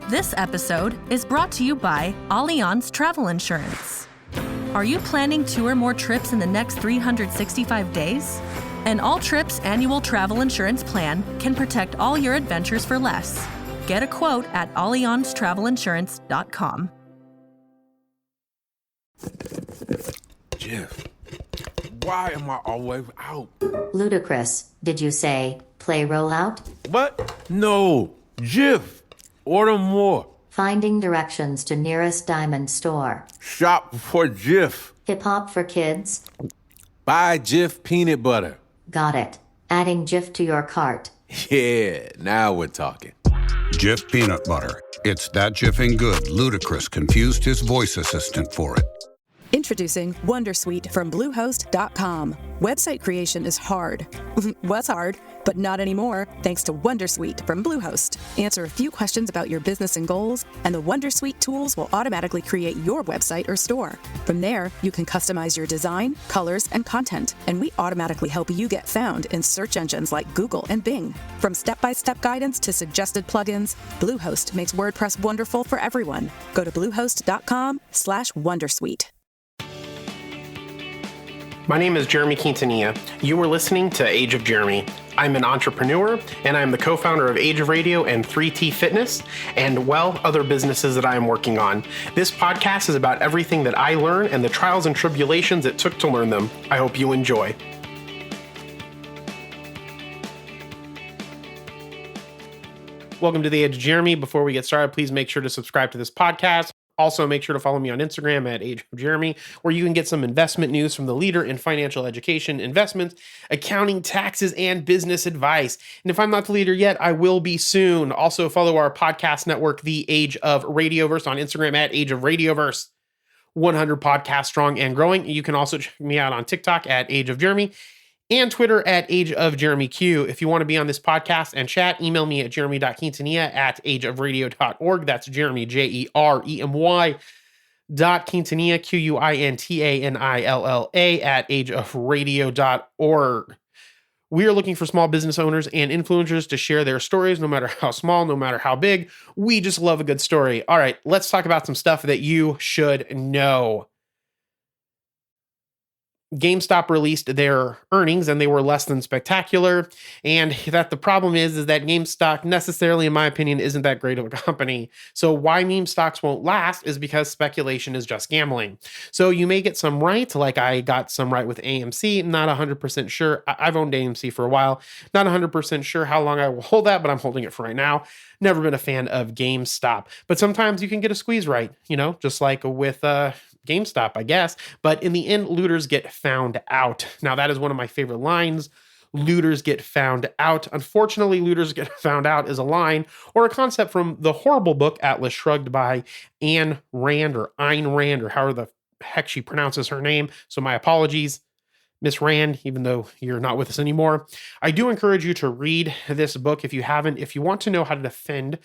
This episode is brought to you by Allianz Travel Insurance. Are you planning 2 or more trips in the next 365 days? An all-trips annual travel insurance plan can protect all your adventures for less. Get a quote at allianztravelinsurance.com. Jeff, why am I always out? Ludicrous, did you say play rollout? What? No, Jeff, order more. Finding directions to nearest diamond store. Shop for Jeff. Hip-hop for kids? Buy Jeff peanut butter. Got it. Adding Jif to your cart. Yeah, now we're talking. Jif peanut butter. It's that Jiffing good Ludacris confused his voice assistant for it. Introducing Wondersuite from Bluehost.com. Website creation is hard. Was hard, but not anymore, thanks to Wondersuite from Bluehost. Answer a few questions about your business and goals, and the Wondersuite tools will automatically create your website or store. From there, you can customize your design, colors, and content, and we automatically help you get found in search engines like Google and Bing. From step-by-step guidance to suggested plugins, Bluehost makes WordPress wonderful for everyone. Go to bluehost.com/Wondersuite. My name is Jeremy Quintanilla. You are listening to Age of Jeremy. I'm an entrepreneur, and I'm the co-founder of Age of Radio and 3T Fitness, and, well, other businesses that I am working on. This podcast is about everything that I learn and the trials and tribulations it took to learn them. I hope you enjoy. Welcome to the Age of Jeremy. Before we get started, please make sure to subscribe to this podcast. Also, make sure to follow me on Instagram at Age of Jeremy, where you can get some investment news from the leader in financial education, investments, accounting, taxes, and business advice. And if I'm not the leader yet, I will be soon. Also, follow our podcast network, The Age of Radioverse, on Instagram at Age of Radioverse. 100 podcasts strong and growing. You can also check me out on TikTok at Age of Jeremy and Twitter at Age of Jeremy Q. If you want to be on this podcast and chat, email me at jeremy.quintanilla@ageofradio.org. That's Jeremy, Jeremy, .Quintanilla, Quintanilla, at ageofradio.org. We are looking for small business owners and influencers to share their stories, no matter how small, no matter how big. We just love a good story. All right, let's talk about some stuff that you should know. GameStop released their earnings and they were less than spectacular. And that the problem is that GameStop necessarily, in my opinion, isn't that great of a company. So why meme stocks won't last is because speculation is just gambling. So you may get some right, like I got some right with AMC. Not 100% sure. I've owned AMC for a while. Not 100% sure how long I will hold that, but I'm holding it for right now. Never been a fan of GameStop. But sometimes you can get a squeeze right, just like with GameStop, I guess. But in the end, looters get found out. Now, that is one of my favorite lines. Looters get found out. Unfortunately, looters get found out is a line or a concept from the horrible book Atlas Shrugged by Ayn Rand, or however the heck she pronounces her name. So my apologies, Miss Rand, even though you're not with us anymore. I do encourage you to read this book if you haven't. If you want to know how to defend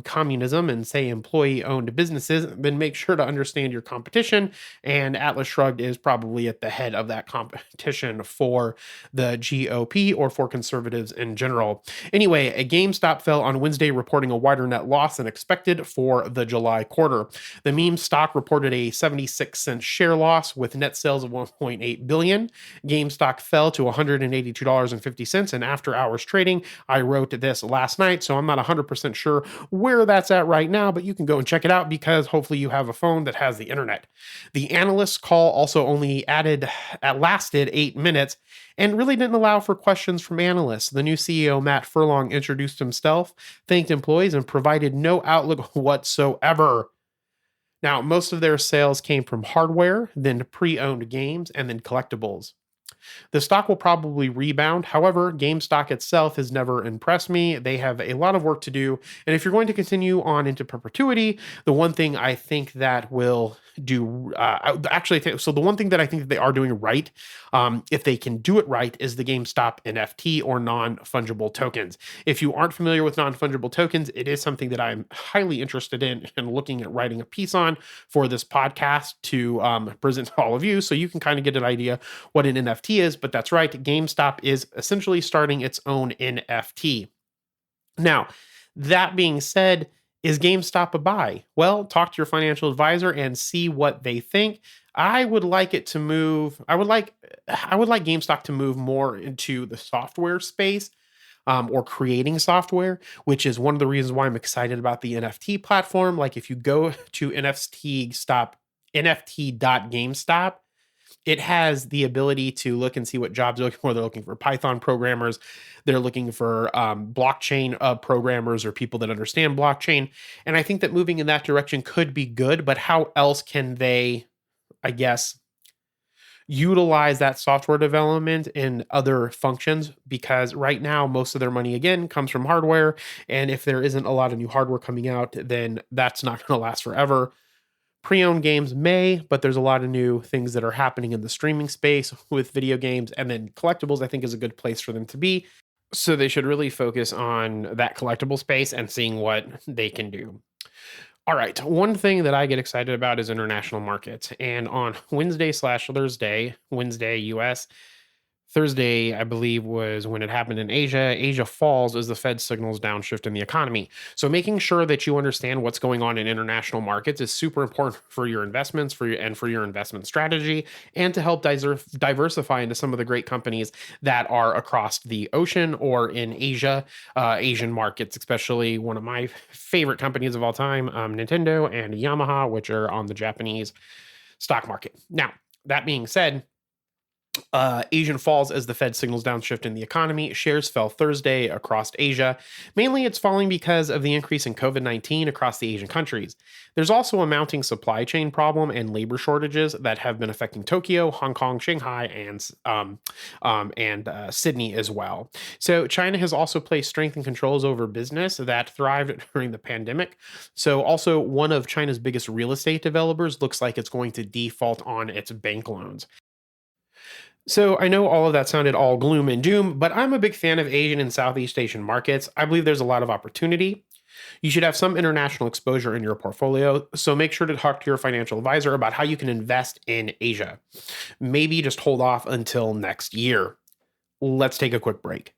communism and, say, employee-owned businesses, then make sure to understand your competition. And Atlas Shrugged is probably at the head of that competition for the GOP or for conservatives in general. Anyway, a GameStop fell on Wednesday, reporting a wider net loss than expected for the July quarter. The meme stock reported a 76-cent share loss with net sales of $1.8 billion. GameStop fell to $182.50 in after-hours trading. I wrote this last night, so I'm not 100% sure where that's at right now, but you can go and check it out because hopefully you have a phone that has the internet. The analyst call also only lasted 8 minutes and really didn't allow for questions from analysts. The new CEO, Matt Furlong, introduced himself, thanked employees, and provided no outlook whatsoever. Now, most of their sales came from hardware, then pre-owned games, and then collectibles. The stock will probably rebound. However, GameStop itself has never impressed me. They have a lot of work to do. And if you're going to continue on into perpetuity, the one thing I think that will do, so the one thing that I think that they are doing right, if they can do it right, is the GameStop NFT or non-fungible tokens. If you aren't familiar with non-fungible tokens, it is something that I'm highly interested in and looking at writing a piece on for this podcast to present to all of you, so you can kind of get an idea what an NFT is. But that's right, GameStop is essentially starting its own NFT. Now, that being said, Is GameStop a buy? Well, talk to your financial advisor and see what they think. I would like it to move. I would like GameStop to move more into the software space, or creating software, which is one of the reasons why I'm excited about the NFT platform. Like if you go to NFT.GameStop, it has the ability to look and see what jobs they're looking for. They're looking for Python programmers. They're looking for blockchain programmers or people that understand blockchain. And I think that moving in that direction could be good, but how else can they, I guess, utilize that software development in other functions? Because right now, most of their money, again, comes from hardware. And if there isn't a lot of new hardware coming out, then that's not going to last forever. Pre-owned games may, but there's a lot of new things that are happening in the streaming space with video games, and then collectibles, I think, is a good place for them to be. So they should really focus on that collectible space and seeing what they can do. All right. One thing that I get excited about is international markets. And on Wednesday/Thursday, Wednesday US, Thursday, I believe, was when it happened in Asia. Asia falls as the Fed signals downshift in the economy. So making sure that you understand what's going on in international markets is super important for your investments, for your investment strategy, and to help diversify into some of the great companies that are across the ocean or in Asia, Asian markets, especially one of my favorite companies of all time, Nintendo and Yamaha, which are on the Japanese stock market. Now, that being said, Asian falls as the Fed signals downshift in the economy. Shares fell Thursday across Asia. Mainly, it's falling because of the increase in COVID-19 across the Asian countries. There's also a mounting supply chain problem and labor shortages that have been affecting Tokyo, Hong Kong, Shanghai, and Sydney as well. So China has also placed strength and controls over business that thrived during the pandemic. So also one of China's biggest real estate developers looks like it's going to default on its bank loans. So I know all of that sounded all gloom and doom, but I'm a big fan of Asian and Southeast Asian markets. I believe there's a lot of opportunity. You should have some international exposure in your portfolio, so make sure to talk to your financial advisor about how you can invest in Asia. Maybe just hold off until next year. Let's take a quick break.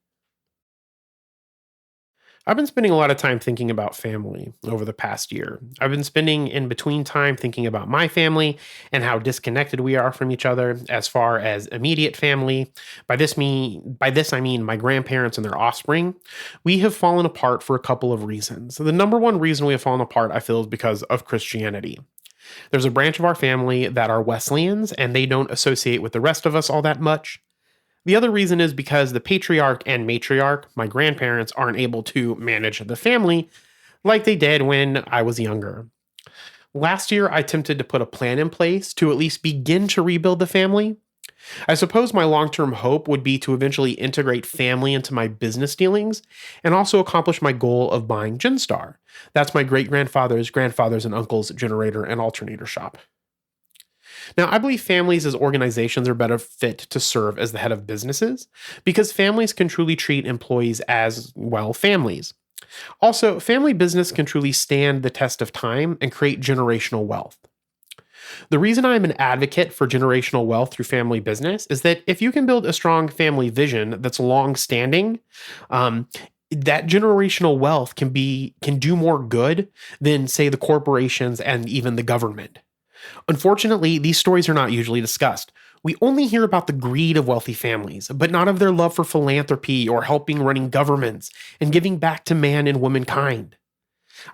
I've been spending a lot of time thinking about family over the past year. I've been spending in between time thinking about my family and how disconnected we are from each other as far as immediate family. By this I mean my grandparents and their offspring. We have fallen apart for a couple of reasons. So the number one reason we have fallen apart, I feel, is because of Christianity. There's a branch of our family that are Wesleyans, and they don't associate with the rest of us all that much. The other reason is because the patriarch and matriarch, my grandparents, aren't able to manage the family like they did when I was younger. Last year, I attempted to put a plan in place to at least begin to rebuild the family. I suppose my long-term hope would be to eventually integrate family into my business dealings and also accomplish my goal of buying Genstar. That's my great-grandfather's, grandfather's, and uncle's generator and alternator shop. Now, I believe families as organizations are better fit to serve as the head of businesses because families can truly treat employees as, well, families. Also, family business can truly stand the test of time and create generational wealth. The reason I'm an advocate for generational wealth through family business is that if you can build a strong family vision that's long-standing, that generational wealth can do more good than, say, the corporations and even the government. Unfortunately, these stories are not usually discussed. We only hear about the greed of wealthy families, but not of their love for philanthropy or helping running governments and giving back to man and womankind.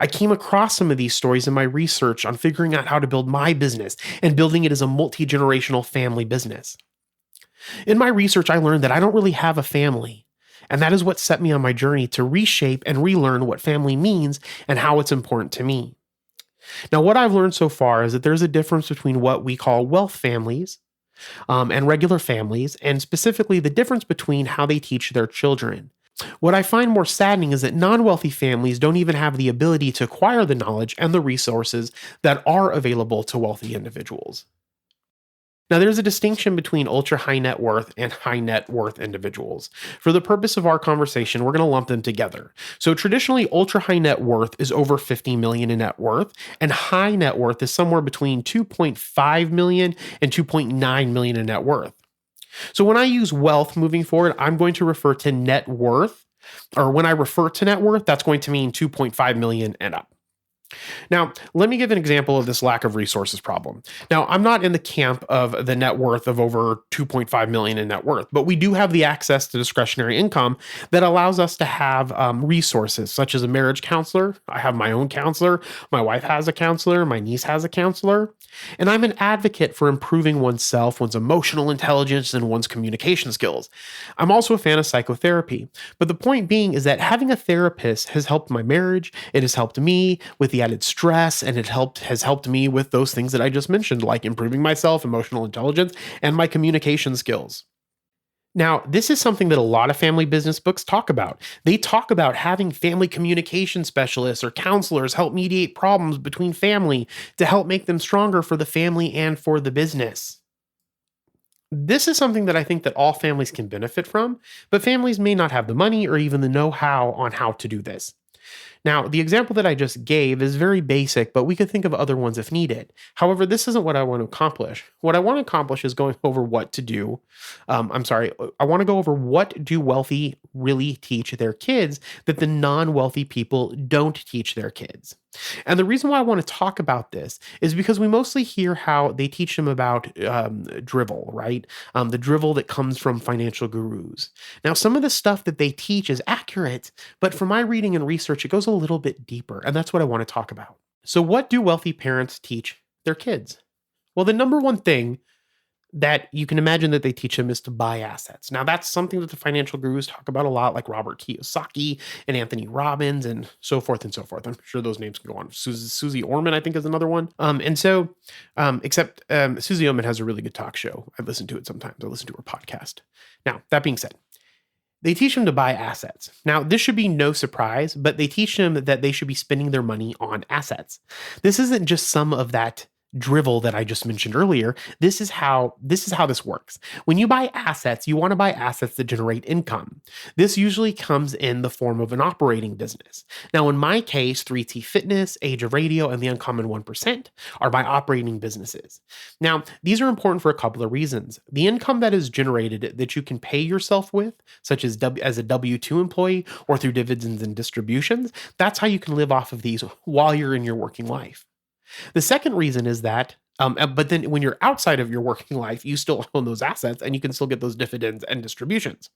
I came across some of these stories in my research on figuring out how to build my business and building it as a multi-generational family business. In my research, I learned that I don't really have a family, and that is what set me on my journey to reshape and relearn what family means and how it's important to me. Now, what I've learned so far is that there's a difference between what we call wealth families and regular families, and specifically the difference between how they teach their children. What I find more saddening is that non-wealthy families don't even have the ability to acquire the knowledge and the resources that are available to wealthy individuals. Now, there's a distinction between ultra high net worth and high net worth individuals. For the purpose of our conversation, we're going to lump them together. So traditionally, ultra high net worth is over 50 million in net worth, and high net worth is somewhere between 2.5 million and 2.9 million in net worth. So when I use wealth moving forward, I'm going to refer to net worth, or when I refer to net worth, that's going to mean 2.5 million and up. Now, let me give an example of this lack of resources problem. Now, I'm not in the camp of the net worth of over 2.5 million in net worth, but we do have the access to discretionary income that allows us to have resources such as a marriage counselor. I have my own counselor. My wife has a counselor. My niece has a counselor. And I'm an advocate for improving oneself, one's emotional intelligence, and one's communication skills. I'm also a fan of psychotherapy. But the point being is that having a therapist has helped my marriage. It has helped me with the added stress, and has helped me with those things that I just mentioned, like improving myself, emotional intelligence, and my communication skills. Now, this is something that a lot of family business books talk about. They talk about having family communication specialists or counselors help mediate problems between family to help make them stronger for the family and for the business. This is something that I think that all families can benefit from, but families may not have the money or even the know-how on how to do this. Now, the example that I just gave is very basic, but we could think of other ones if needed. However, this isn't what I want to accomplish. What I want to accomplish is going over what to do. I want to go over what do wealthy really teach their kids that the non-wealthy people don't teach their kids. And the reason why I want to talk about this is because we mostly hear how they teach them about drivel, right? The drivel that comes from financial gurus. Now, some of the stuff that they teach is accurate, but from my reading and research, it goes a little bit deeper, and that's what I want to talk about. So what do wealthy parents teach their kids? Well, the number one thing that you can imagine that they teach them is to buy assets. Now, that's something that the financial gurus talk about a lot, like Robert Kiyosaki and Anthony Robbins and so forth and so forth. I'm sure those names can go on. Susie Orman, I think, is another one. Except Susie Orman has a really good talk show. I listen to it sometimes. I listen to her podcast. Now, that being said, they teach them to buy assets. Now, this should be no surprise, but they teach them that they should be spending their money on assets. This isn't just some of that drivel that I just mentioned earlier. This is how this works. When you buy assets, you want to buy assets that generate income. This usually comes in the form of an operating business. Now, in my case, 3T Fitness, Age of Radio, and the Uncommon 1% are my operating businesses. Now, these are important for a couple of reasons. The income that is generated that you can pay yourself with, such as a W-2 employee or through dividends and distributions, that's how you can live off of these while you're in your working life. The second reason is that, but then when you're outside of your working life, you still own those assets and you can still get those dividends and distributions.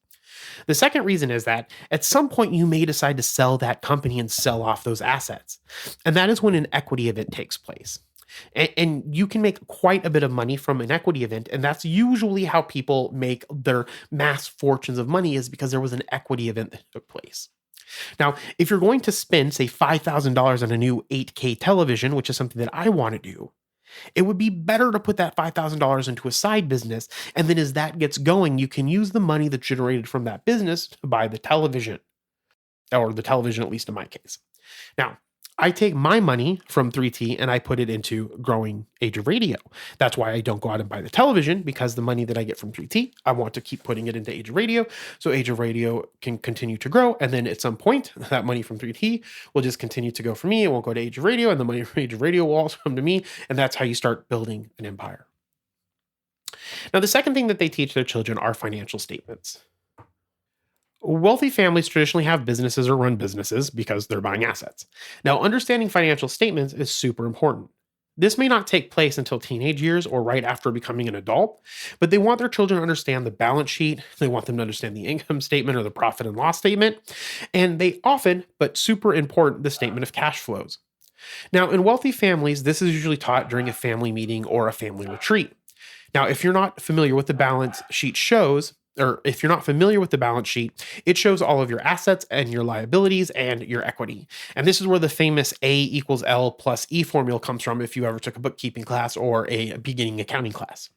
The second reason is that at some point you may decide to sell that company and sell off those assets. And that is when an equity event takes place. And you can make quite a bit of money from an equity event. And that's usually how people make their mass fortunes of money, is because there was an equity event that took place. Now, if you're going to spend, say, $5,000 on a new 8K television, which is something that I want to do, it would be better to put that $5,000 into a side business. And then as that gets going, you can use the money that's generated from that business to buy the television, or the television, at least in my case. Now, I take my money from 3T and I put it into growing Age of Radio. That's why I don't go out and buy the television, because the money that I get from 3T, I want to keep putting it into Age of Radio, so Age of Radio can continue to grow. And then at some point, that money from 3T will just continue to go for me. It won't go to Age of Radio, and the money from Age of Radio will also come to me. And that's how you start building an empire. Now, the second thing that they teach their children are financial statements. Wealthy families traditionally have businesses or run businesses because they're buying assets. Now, understanding financial statements is super important. This may not take place until teenage years or right after becoming an adult, but they want their children to understand the balance sheet. They want them to understand the income statement or the profit and loss statement. And they often, but super important, the statement of cash flows. Now, in wealthy families, this is usually taught during a family meeting or a family retreat. Now, if you're not familiar with the balance sheet shows, or if you're not familiar with the balance sheet, it shows all of your assets and your liabilities and your equity. And this is where the famous A equals L plus E formula comes from if you ever took a bookkeeping class or a beginning accounting class.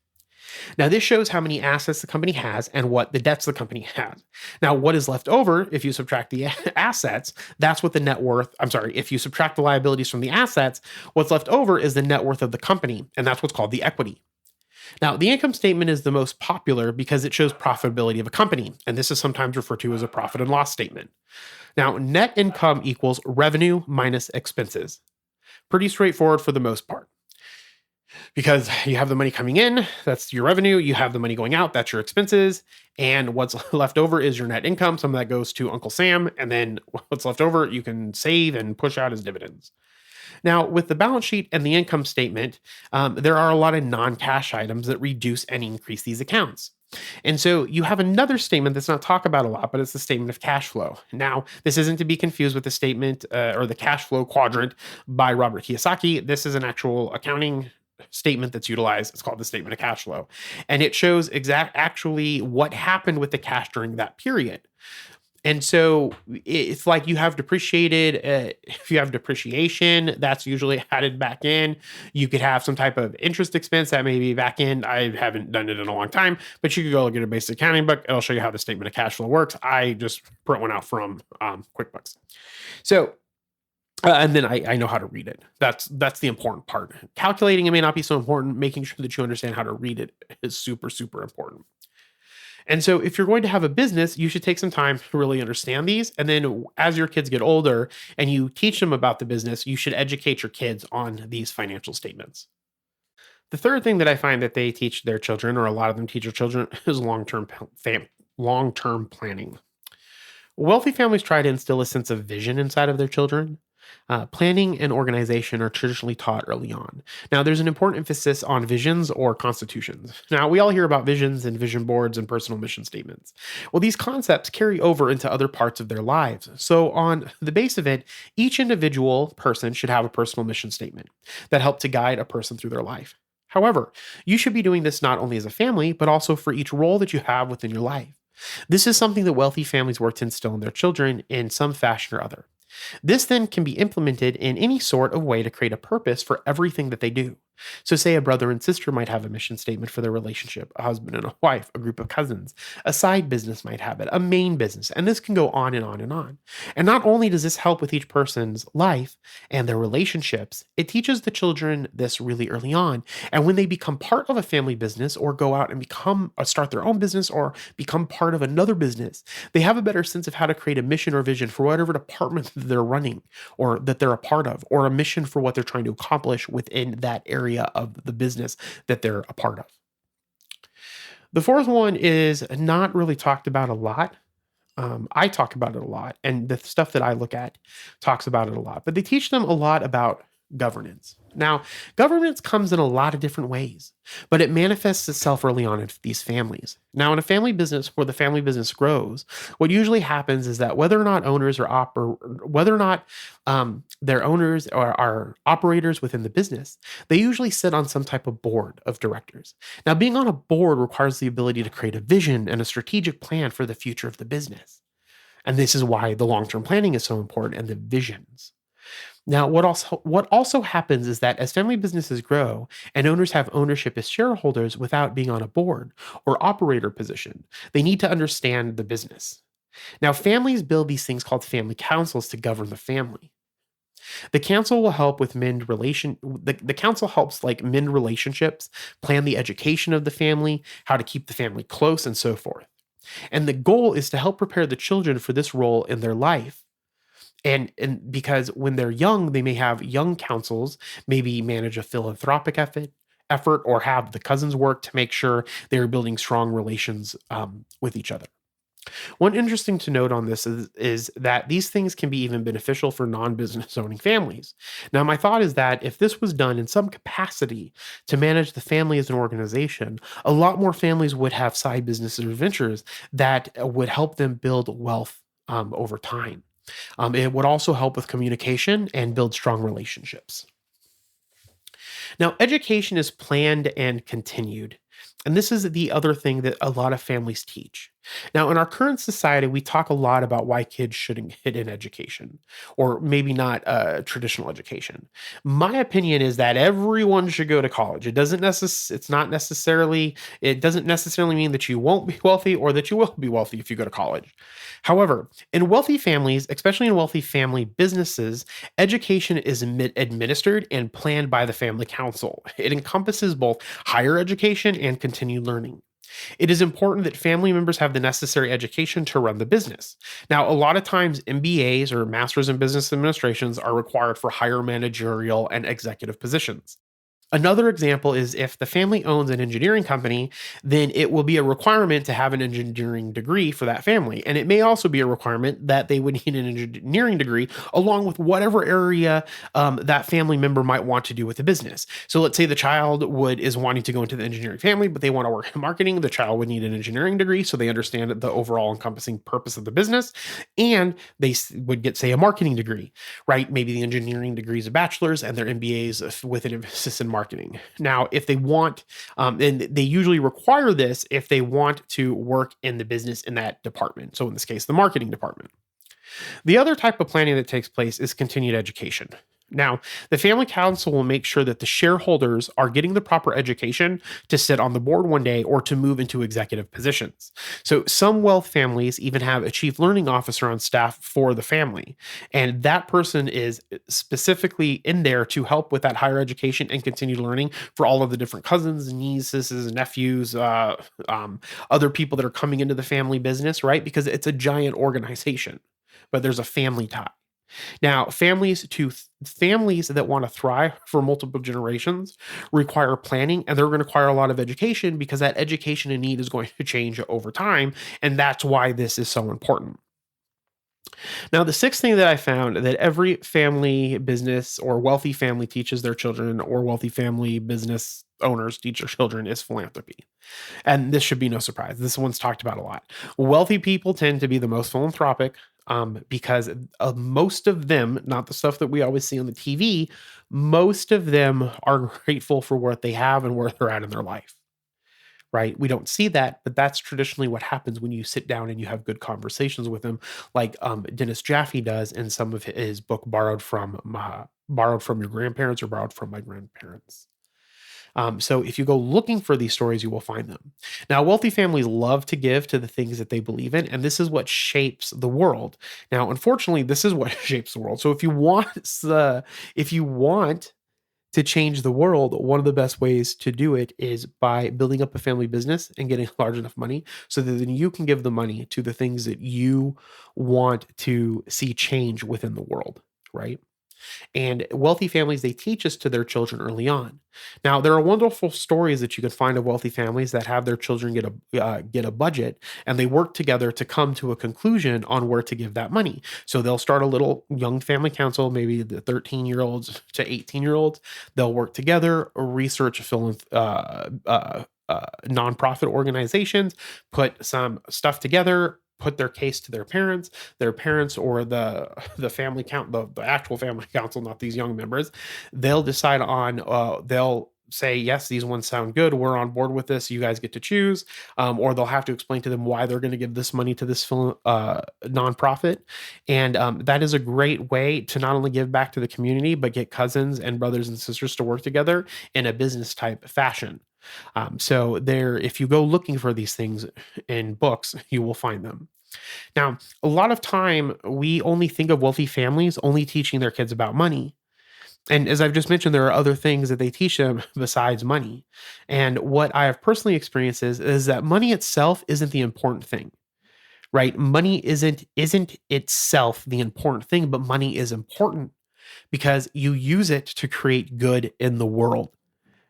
Now, this shows how many assets the company has and what the debts the company has. Now, what is left over, if you subtract the assets, that's what the net worth, if you subtract the liabilities from the assets, what's left over is the net worth of the company, and that's what's called the equity. Now, the income statement is the most popular because it shows profitability of a company, and this is sometimes referred to as a profit and loss statement. Now, net income equals revenue minus expenses. Pretty straightforward for the most part, because you have the money coming in, that's your revenue, you have the money going out, that's your expenses, and what's left over is your net income. Some of that goes to Uncle Sam, and then what's left over you can save and push out as dividends. Now, with the balance sheet and the income statement, there are a lot of non-cash items that reduce and increase these accounts. And so you have another statement that's not talked about a lot, but it's the statement of cash flow. Now, this isn't to be confused with the statement or the cash flow quadrant by Robert Kiyosaki. This is an actual accounting statement that's utilized. It's called the statement of cash flow. And it shows actually what happened with the cash during that period. And so it's like you have depreciated. If you have depreciation, that's usually added back in. You could have some type of interest expense that may be back in. I haven't done it in a long time, but you could go get a basic accounting book. It'll show you how the statement of cash flow works. I just print one out from QuickBooks. So, and then I know how to read it. That's the important part. Calculating it may not be so important. Making sure that you understand how to read it is super, super important. And so if you're going to have a business, you should take some time to really understand these. And then as your kids get older and you teach them about the business, you should educate your kids on these financial statements. The third thing that I find that they teach their children, or a lot of them teach their children, is long-term planning. Wealthy families try to instill a sense of vision inside of their children. Planning and organization are traditionally taught early on. Now, there's an important emphasis on visions or constitutions. Now, we all hear about visions and vision boards and personal mission statements. Well, these concepts carry over into other parts of their lives. So, on the base of it, each individual person should have a personal mission statement that help to guide a person through their life. However, you should be doing this not only as a family, but also for each role that you have within your life. This is something that wealthy families work to instill in their children in some fashion or other. This then can be implemented in any sort of way to create a purpose for everything that they do. So say a brother and sister might have a mission statement for their relationship, a husband and a wife, a group of cousins. A side business might have it, a main business, and this can go on and on and on. And not only does this help with each person's life and their relationships, it teaches the children this really early on. And when they become part of a family business or go out and start their own business or become part of another business, they have a better sense of how to create a mission or vision for whatever department that they're running or that they're a part of, or a mission for what they're trying to accomplish within that area of the business that they're a part of. The fourth one is not really talked about a lot. I talk about it a lot, and the stuff that I look at talks about it a lot, but they teach them a lot about governance. Now, governance comes in a lot of different ways, but it manifests itself early on in these families. Now, in a family business where the family business grows, what usually happens is that whether or not their owners are operators within the business, they usually sit on some type of board of directors. Now, being on a board requires the ability to create a vision and a strategic plan for the future of the business. And this is why the long-term planning is so important, and the visions. Now, what also happens is that as family businesses grow and owners have ownership as shareholders without being on a board or operator position, they need to understand the business. Now, families build these things called family councils to govern the family. The council will help with the council helps like mend relationships, plan the education of the family, how to keep the family close, and so forth. And the goal is to help prepare the children for this role in their life. And because when they're young, they may have young councils, maybe manage a philanthropic effort or have the cousins work to make sure they're building strong relations with each other. One interesting to note on this is that these things can be even beneficial for non-business owning families. Now, my thought is that if this was done in some capacity to manage the family as an organization, a lot more families would have side businesses or ventures that would help them build wealth over time. It would also help with communication and build strong relationships. Now, education is planned and continued. And this is the other thing that a lot of families teach. Now, in our current society, we talk a lot about why kids shouldn't get an education, or maybe not traditional education. My opinion is that everyone should go to college. It doesn't necessarily mean that you won't be wealthy or that you will be wealthy if you go to college. However, in wealthy families, especially in wealthy family businesses, education is administered and planned by the family council. It encompasses both higher education and continued learning. It is important that family members have the necessary education to run the business. Now, a lot of times MBAs or Masters in Business Administrations are required for higher managerial and executive positions. Another example is if the family owns an engineering company, then it will be a requirement to have an engineering degree for that family. And it may also be a requirement that they would need an engineering degree along with whatever area that family member might want to do with the business. So let's say the child is wanting to go into the engineering family, but they want to work in marketing. The child would need an engineering degree so they understand the overall encompassing purpose of the business. And they would get, say, a marketing degree, right? Maybe the engineering degree is a bachelor's and their MBA is with an emphasis in marketing. Now, if they want, and they usually require this if they want to work in the business in that department. So in this case, the marketing department. The other type of planning that takes place is continued education. Now, the family council will make sure that the shareholders are getting the proper education to sit on the board one day or to move into executive positions. So some wealth families even have a chief learning officer on staff for the family. And that person is specifically in there to help with that higher education and continued learning for all of the different cousins, nieces, nephews, other people that are coming into the family business, right? Because it's a giant organization, but there's a family tie. Now, families that want to thrive for multiple generations require planning, and they're going to require a lot of education because that education and need is going to change over time. And that's why this is so important. Now, the sixth thing that I found that every family business or wealthy family teaches their children, or wealthy family business owners teach their children, is philanthropy. And this should be no surprise. This one's talked about a lot. Wealthy people tend to be the most philanthropic because most of them, not the stuff that we always see on the TV, most of them are grateful for what they have and where they're at in their life. Right? We don't see that, but that's traditionally what happens when you sit down and you have good conversations with them, like Dennis Jaffe does in some of his book, Borrowed from Your Grandparents or Borrowed from My Grandparents. So if you go looking for these stories, you will find them. Now, wealthy families love to give to the things that they believe in, and this is what shapes the world. Now, unfortunately, this is what shapes the world. So if you want to change the world, one of the best ways to do it is by building up a family business and getting large enough money so that then you can give the money to the things that you want to see change within the world, right? And wealthy families, they teach this to their children early on. Now, there are wonderful stories that you can find of wealthy families that have their children get a budget, and they work together to come to a conclusion on where to give that money. So they'll start a little young family council, maybe the 13-year-olds to 18-year-olds. They'll work together, research nonprofit organizations, put some stuff together, put their case to their parents or the family the actual family council, not these young members. They'll decide on, they'll say, yes, these ones sound good. We're on board with this. You guys get to choose. Or they'll have to explain to them why they're going to give this money to this nonprofit. And that is a great way to not only give back to the community, but get cousins and brothers and sisters to work together in a business type fashion. So if you go looking for these things in books, you will find them. Now, a lot of time we only think of wealthy families only teaching their kids about money. And as I've just mentioned, there are other things that they teach them besides money. And what I have personally experienced is that money itself isn't the important thing, right? Money isn't itself the important thing, but money is important because you use it to create good in the world.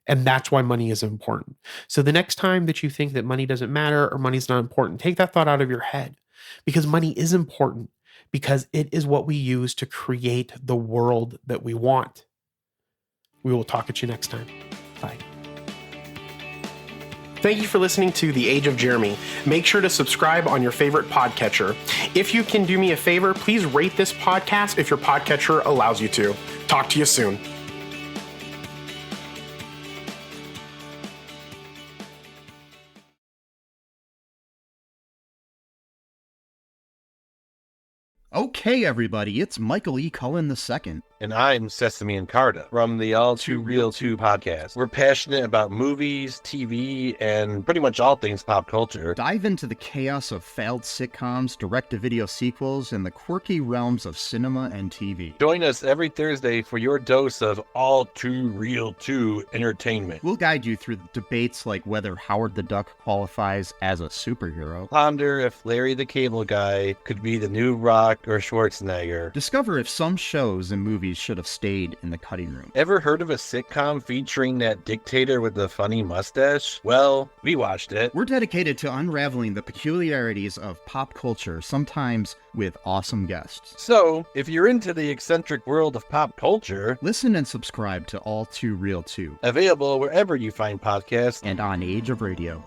And that's why money is important. So the next time that you think that money doesn't matter or money's not important, take that thought out of your head, because money is important, because it is what we use to create the world that we want. We will talk at you next time. Bye. Thank you for listening to The Age of Jeremy. Make sure to subscribe on your favorite podcatcher. If you can do me a favor, please rate this podcast if your podcatcher allows you to. Talk to you soon. Okay, everybody, it's Michael E. Cullen II. And I'm Sesame and Carta from the All Too Real 2 podcast. We're passionate about movies, TV, and pretty much all things pop culture. Dive into the chaos of failed sitcoms, direct-to-video sequels, and the quirky realms of cinema and TV. Join us every Thursday for your dose of All Too Real 2 entertainment. We'll guide you through debates like whether Howard the Duck qualifies as a superhero. Ponder if Larry the Cable Guy could be the new Rock or Schwarzenegger. Discover if some shows and movies movies should have stayed in the cutting room. Ever heard of a sitcom featuring that dictator with the funny mustache? Well, we watched it. We're dedicated to unraveling the peculiarities of pop culture, sometimes with awesome guests. So, if you're into the eccentric world of pop culture, Listen and subscribe to All Too Real 2 available wherever you find podcasts and on Age of Radio.